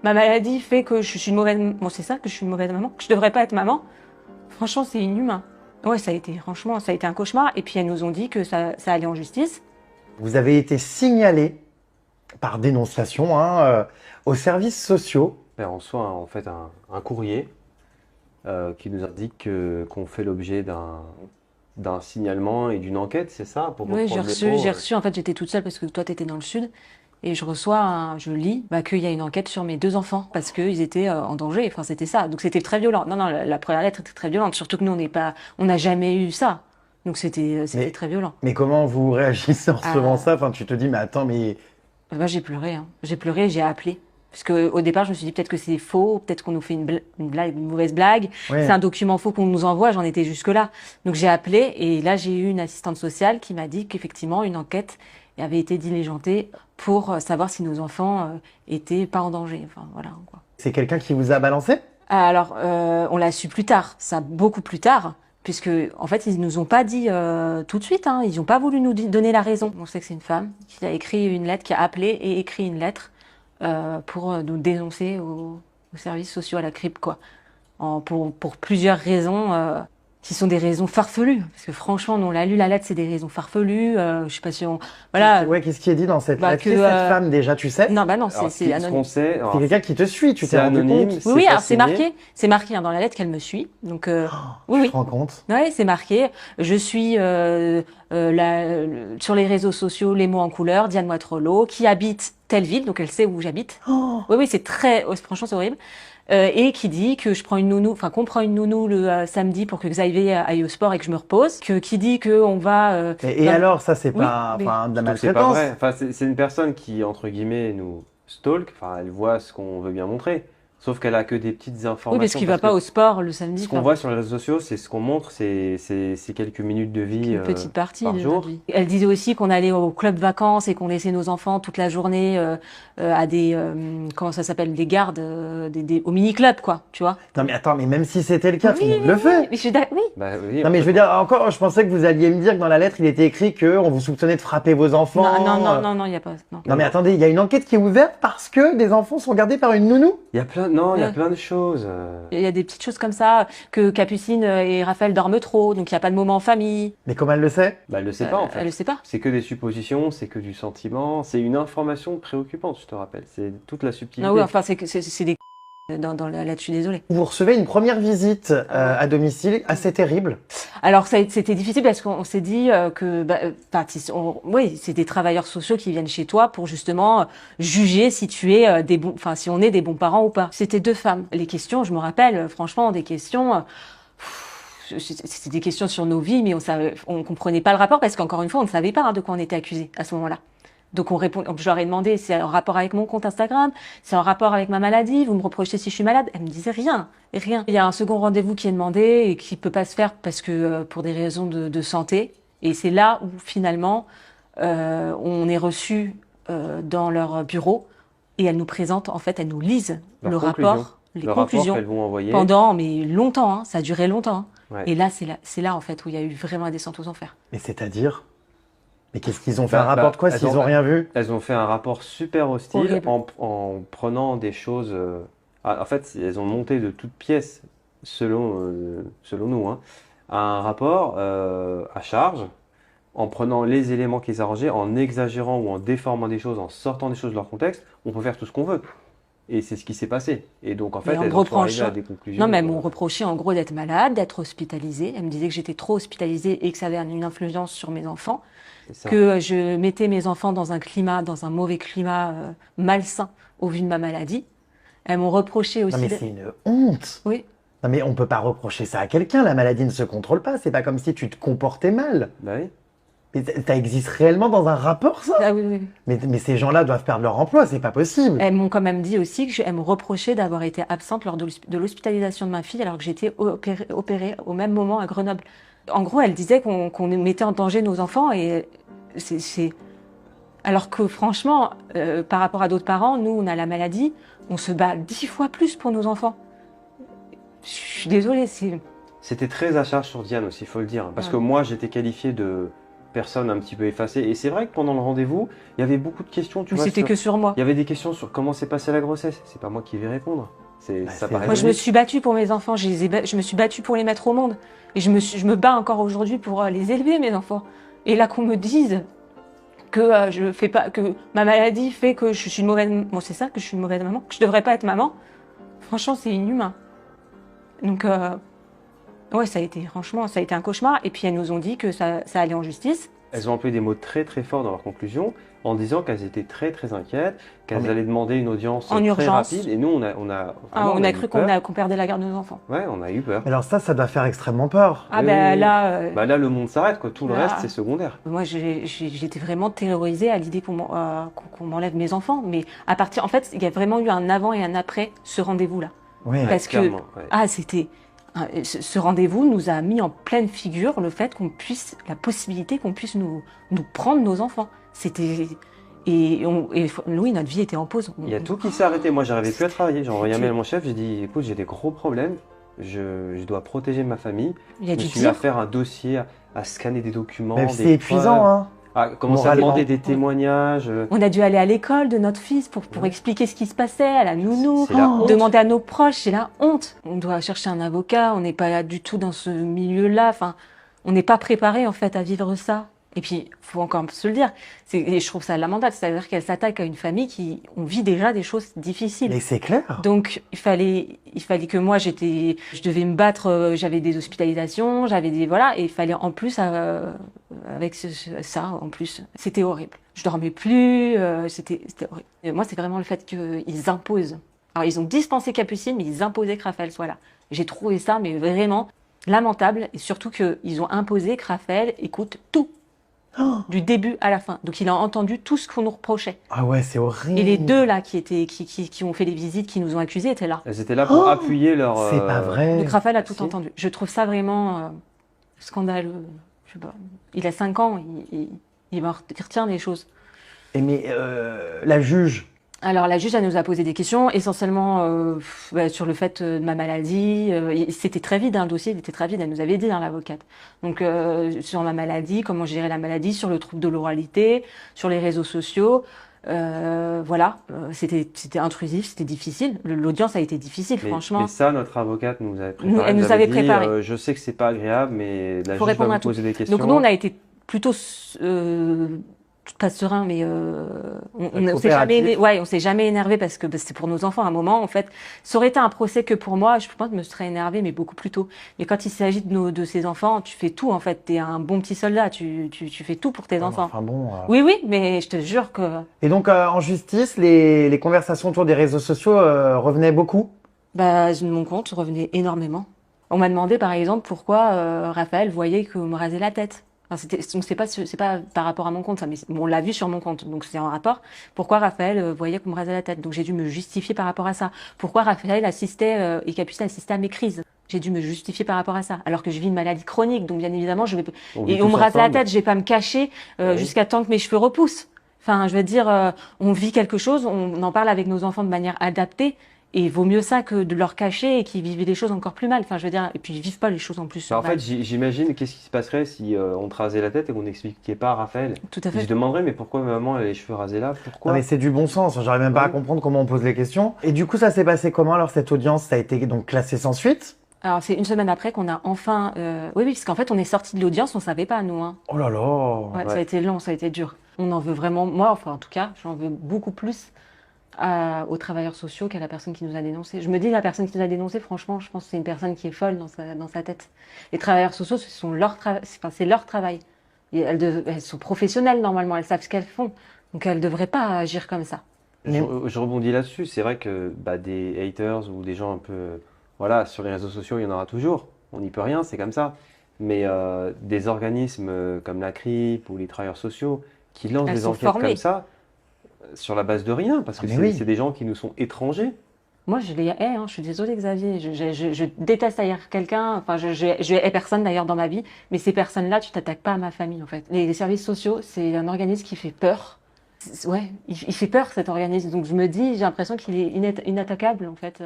Ma maladie fait que je suis une mauvaise... Bon, c'est ça, que je suis une mauvaise maman, que je devrais pas être maman. Franchement, c'est inhumain. Ouais, franchement, ça a été un cauchemar. Et puis, elles nous ont dit que ça allait en justice. Vous avez été signalé par dénonciation aux services sociaux. On reçoit en fait un courrier qui nous indique qu'on fait l'objet d'un signalement et d'une enquête, c'est ça pour Oui, reprendre les mots, j'ai reçu. En fait, j'étais toute seule parce que toi, t'étais dans le sud. Et je lis qu'il y a une enquête sur mes 2 enfants parce qu'ils étaient en danger. Enfin, c'était ça. Donc, c'était très violent. Non, la première lettre était très violente. Surtout que nous, on n'a jamais eu ça. Donc, c'était très violent. Mais comment vous réagissez en recevant ça? Enfin, tu te dis, mais attends, mais... Moi, j'ai pleuré. Hein. J'ai pleuré, j'ai appelé. Parce qu'au départ, je me suis dit peut-être que c'est faux, peut-être qu'on nous fait une mauvaise blague. Ouais. C'est un document faux qu'on nous envoie, j'en étais jusque-là. Donc j'ai appelé et là, j'ai eu une assistante sociale qui m'a dit qu'effectivement, une enquête avait été diligentée pour savoir si nos enfants étaient pas en danger. Enfin, voilà, quoi. C'est quelqu'un qui vous a balancé? Alors, on l'a su plus tard, ça beaucoup plus tard. Puisque, en fait, ils nous ont pas dit tout de suite, hein, ils n'ont pas voulu nous donner la raison. On sait que c'est une femme qui a écrit une lettre, qui a appelé et écrit une lettre pour nous dénoncer aux services sociaux à la CRIP, quoi. Pour plusieurs raisons qui sont des raisons farfelues. Parce que franchement, on l'a lu, la lettre, c'est des raisons farfelues. Je sais pas si on... Voilà. Ouais, qu'est-ce qui est dit dans cette lettre? que, Qui est cette femme déjà, tu sais? Non, non, Alors, c'est ce anonyme. qu'on sait, alors, C'est quelqu'un qui te suit, tu t'es c'est rendu anonyme. compte? Oui, pas alors c'est signé. marqué dans la lettre qu'elle me suit. Donc, Tu oui. te rends compte? Ouais, c'est marqué. Je suis sur les réseaux sociaux, les mots en couleur, Diane Moitrelot, qui habite telle ville, donc elle sait où j'habite. Oui, c'est franchement, c'est horrible. Et qui dit que qu'on prend une nounou le samedi pour que Xavier aille au sport et que je me repose. Qui dit que on va. Et alors, ça, c'est Oui, pas mais- de la Donc, c'est pas maltraitance? vrai. Enfin, c'est une personne qui, entre guillemets, nous stalk. Enfin, elle voit ce qu'on veut bien montrer. Sauf qu'elle a que des petites informations. Oui, parce qu'il va pas que au sport le samedi. Ce qu'on voit sur les réseaux sociaux, c'est ce qu'on montre, c'est quelques minutes de vie Une petite partie par de jour. notre vie. Elle disait aussi qu'on allait au club vacances et qu'on laissait nos enfants toute la journée à des comment ça s'appelle, des gardes au mini club, quoi, tu vois. Non, mais attends, mais même si c'était le cas, tout le monde le Oui, fait. mais oui. Bah, oui, Non, mais je veux dire, encore, je pensais que vous alliez me dire que dans la lettre, il était écrit qu'on vous soupçonnait de frapper vos enfants. Non, il y a pas. Non. Non, mais attendez, il y a une enquête qui est ouverte parce que des enfants sont gardés par une nounou? il y a plein, non, il y a plein de choses. Il y a des petites choses comme ça, que Capucine et Raphaël dorment trop, donc il n'y a pas de moment en famille. Mais comment elle le sait? Bah, elle le sait pas en fait. Elle le sait pas. C'est que des suppositions, c'est que du sentiment, c'est une information préoccupante, je te rappelle. C'est toute la subtilité. Non, oui, enfin, c'est des dans la lettre, je suis désolée. Vous recevez une première visite à domicile assez terrible. Alors c'était difficile parce qu'on s'est dit oui, c'est des travailleurs sociaux qui viennent chez toi pour justement juger si tu es si on est des bons parents ou pas. C'était 2 femmes. Les questions, je me rappelle, franchement, des questions. C'était des questions sur nos vies, mais on comprenait pas le rapport parce qu'encore une fois, on ne savait pas de quoi on était accusé à ce moment-là. Donc je leur ai demandé, c'est en rapport avec mon compte Instagram, c'est en rapport avec ma maladie, vous me reprochez si je suis malade. Elle me disait rien. Il y a un second rendez-vous qui est demandé et qui peut pas se faire parce que pour des raisons de santé. Et c'est là où finalement on est reçu dans leur bureau et elles nous présentent, en fait, elles nous lisent le rapport, les conclusions qu'elles vont envoyer. pendant longtemps. Hein, ça a duré longtemps. Ouais. Et là, c'est là en fait où il y a eu vraiment la descente aux enfers. Mais c'est-à-dire? Mais qu'est-ce qu'ils ont fait? Un rapport de quoi s'ils ont rien vu? Elles ont fait un rapport super hostile Horrible. en prenant des choses. En fait, elles ont monté de toutes pièces, selon nous, hein, un rapport à charge, en prenant les éléments qu'ils arrangeaient, en exagérant ou en déformant des choses, en sortant des choses de leur contexte. On peut faire tout ce qu'on veut. Et c'est ce qui s'est passé. Et donc, en fait, elles sont arrivées à des conclusions. Non, mais elles m'ont reproché en gros d'être malade, d'être hospitalisée. Elles me disaient que j'étais trop hospitalisée et que ça avait une influence sur mes enfants. Que je mettais mes enfants dans un mauvais climat malsain au vu de ma maladie. Elles m'ont reproché aussi... Non, mais c'est une honte. Oui. Non, mais on peut pas reprocher ça à quelqu'un. La maladie ne se contrôle pas. C'est pas comme si tu te comportais mal. Bah oui. Mais ça existe réellement dans un rapport, ça? Ah oui. Mais ces gens-là doivent perdre leur emploi. C'est pas possible. Elles m'ont quand même dit aussi qu'elles me reprochaient d'avoir été absente lors de l'hospitalisation de ma fille alors que j'étais opérée au même moment à Grenoble. En gros, elles disaient qu'on mettait en danger nos enfants et alors que franchement, par rapport à d'autres parents, nous, on a la maladie, on se bat 10 fois plus pour nos enfants. Je suis désolée, C'était très à charge sur Diane aussi, il faut le dire. Parce Ouais. que moi, j'étais qualifié de personne un petit peu effacée. Et c'est vrai que pendant le rendez-vous, il y avait beaucoup de questions, tu Mais vois. c'était que sur moi. Il y avait des questions sur comment s'est passée la grossesse. C'est pas moi qui vais répondre. Ça paraît Moi, je me logique. suis battue pour mes enfants. Je me suis battue pour les mettre au monde. Et je me bats encore aujourd'hui pour les élever, mes enfants. Et là, qu'on me dise que je fais pas, que ma maladie fait que je suis une mauvaise, bon, c'est ça, que je suis une mauvaise maman, que je devrais pas être maman. Franchement, c'est inhumain. Donc, ouais, franchement, ça a été un cauchemar. Et puis, elles nous ont dit que ça allait en justice. Elles ont employé des mots très très forts dans leur conclusion en disant qu'elles étaient très très inquiètes, qu'elles allaient demander une audience En très urgence. rapide. Et nous, on a Cru eu peur. qu'on perdait la garde de nos enfants. Ouais, on a eu peur. Alors ça doit faire extrêmement peur. Ah, Oui, ben oui. là. Bah là, le monde s'arrête, quoi. Tout le Là. reste, c'est secondaire. Moi, j'étais vraiment terrorisée à l'idée qu'on m'enlève mes enfants. Mais à partir, en fait, il y a vraiment eu un avant et un après ce rendez-vous-là. Oui. Parce que, clairement, ouais. ah, ce rendez-vous nous a mis en pleine figure le fait la possibilité qu'on puisse nous prendre nos enfants. Et Louis, notre vie était en pause. Il y a tout qui s'est arrêté. Moi, j'arrivais plus à travailler. J'ai envoyé un mail à mon chef. J'ai dit, écoute, j'ai des gros problèmes. Je dois protéger ma famille. Il y a Je du me suis mis à tir. faire un dossier, à scanner des documents, Mais des c'est épuisant, preuves, hein. à commencer à Moralement. demander des témoignages. On a dû aller à l'école de notre fils pour expliquer ce qui se passait, à la nounou, C'est la honte. demander à nos proches, c'est la honte. On doit chercher un avocat, on n'est pas du tout dans ce milieu-là, enfin, on n'est pas préparé en fait à vivre ça. Et puis, faut encore se le dire, et je trouve ça lamentable, c'est-à-dire qu'elle s'attaque à une famille on vit déjà des choses difficiles. Mais c'est clair. Donc, il fallait que moi, je devais me battre, j'avais des hospitalisations, voilà, et il fallait en plus, avec ça, en plus, c'était horrible. Je dormais plus, c'était horrible. Et moi, c'est vraiment le fait qu'ils imposent. Alors, ils ont dispensé Capucine, mais ils imposaient que Raphaël soit là. J'ai trouvé ça, mais vraiment lamentable, et surtout qu'ils ont imposé que Raphaël écoute tout. Du début à la fin. Donc il a entendu tout ce qu'on nous reprochait. Ah ouais, c'est horrible. Et les deux là qui ont fait les visites, qui nous ont accusés, étaient là. Elles étaient là pour appuyer leur. C'est pas vrai. Donc Raphaël a tout si. entendu. Je trouve ça vraiment scandaleux. Je sais pas. Il a 5 ans, il retient les choses. Et mais la juge, Alors la juge, elle nous a posé des questions, essentiellement sur le fait de ma maladie. C'était très vide, hein, le dossier il était très vide, elle nous avait dit, hein, l'avocate. Donc sur ma maladie, comment gérer la maladie, sur le trouble de l'oralité, sur les réseaux sociaux. Voilà, c'était intrusif, c'était difficile. L'audience a été difficile, franchement. Mais ça, notre avocate nous avait préparé. Elle nous avait dit, préparé. Je sais que c'est pas agréable, mais la Faut juge va répondre vous à tout. poser des questions. Donc nous, on a été plutôt pas serein, mais on s'est jamais énervé parce que c'est pour nos enfants. À un moment, en fait, ça aurait été un procès que pour moi, je pense que je me serais énervée, mais beaucoup plus tôt. Mais quand il s'agit de ces enfants, tu fais tout en fait. T'es un bon petit soldat, tu fais tout pour tes enfants. enfin bon. Oui, mais je te jure que. Et donc en justice, les conversations autour des réseaux sociaux revenaient beaucoup. Bah, mon compte revenait énormément. On m'a demandé par exemple pourquoi Raphaël voyait qu'on me rasait la tête. Enfin, c'est pas par rapport à mon compte, ça, mais on l'a vu sur mon compte, donc c'est en rapport. Pourquoi Raphaël voyait qu'on me rasait la tête, donc j'ai dû me justifier par rapport à ça. Pourquoi Raphaël assistait et Capucine assistait à mes crises, j'ai dû me justifier par rapport à ça. Alors que je vis une maladie chronique, donc bien évidemment je vais On et vit on tous me rase la ensemble. tête, je vais pas me cacher jusqu'à temps que mes cheveux repoussent. Enfin, je veux dire, on vit quelque chose, on en parle avec nos enfants de manière adaptée. Et vaut mieux ça que de leur cacher et qu'ils vivent les choses encore plus mal. Enfin, je veux dire, et puis ils vivent pas les choses en plus. Bah, en mal. fait, j'imagine qu'est-ce qui se passerait si on te rasait la tête et qu'on n'expliquait pas à Raphaël. Tout à fait. Je demanderais, mais pourquoi maman elle a les cheveux rasés là? Pourquoi? Non, mais c'est du bon sens. J'arrive même pas à Oui. comprendre comment on pose les questions. Et du coup, ça s'est passé comment alors cette audience? Ça a été donc classé sans suite? Alors, c'est une semaine après qu'on a enfin... Oui, parce qu'en fait, on est sorti de l'audience, on savait pas, nous. Hein. Oh là là. Ouais, ça a été long, ça a été dur. On en veut vraiment... Moi, enfin, en tout cas, j'en veux beaucoup plus aux travailleurs sociaux qu'à la personne qui nous a dénoncé. Je me dis, la personne qui nous a dénoncé, franchement, je pense que c'est une personne qui est folle dans sa tête. Les travailleurs sociaux, c'est leur travail. Et elles sont professionnelles, normalement, elles savent ce qu'elles font. Donc, elles ne devraient pas agir comme ça. Je rebondis là-dessus. C'est vrai que des haters ou des gens un peu... Voilà, sur les réseaux sociaux, il y en aura toujours. On n'y peut rien, c'est comme ça. Mais des organismes comme la CRIP ou les travailleurs sociaux qui lancent Elles des sont enquêtes formées. comme ça, sur la base de rien, parce que mais oui. c'est des gens qui nous sont étrangers. Moi, je les hais, hein, je suis désolée, Xavier. Je déteste haïr quelqu'un. Enfin, je hais personne d'ailleurs dans ma vie. Mais ces personnes-là, tu t'attaques pas à ma famille, en fait. Les services sociaux, c'est un organisme qui fait peur. Ouais, il fait peur, cet organisme. Donc, je me dis, j'ai l'impression qu'il est inattaquable, en fait.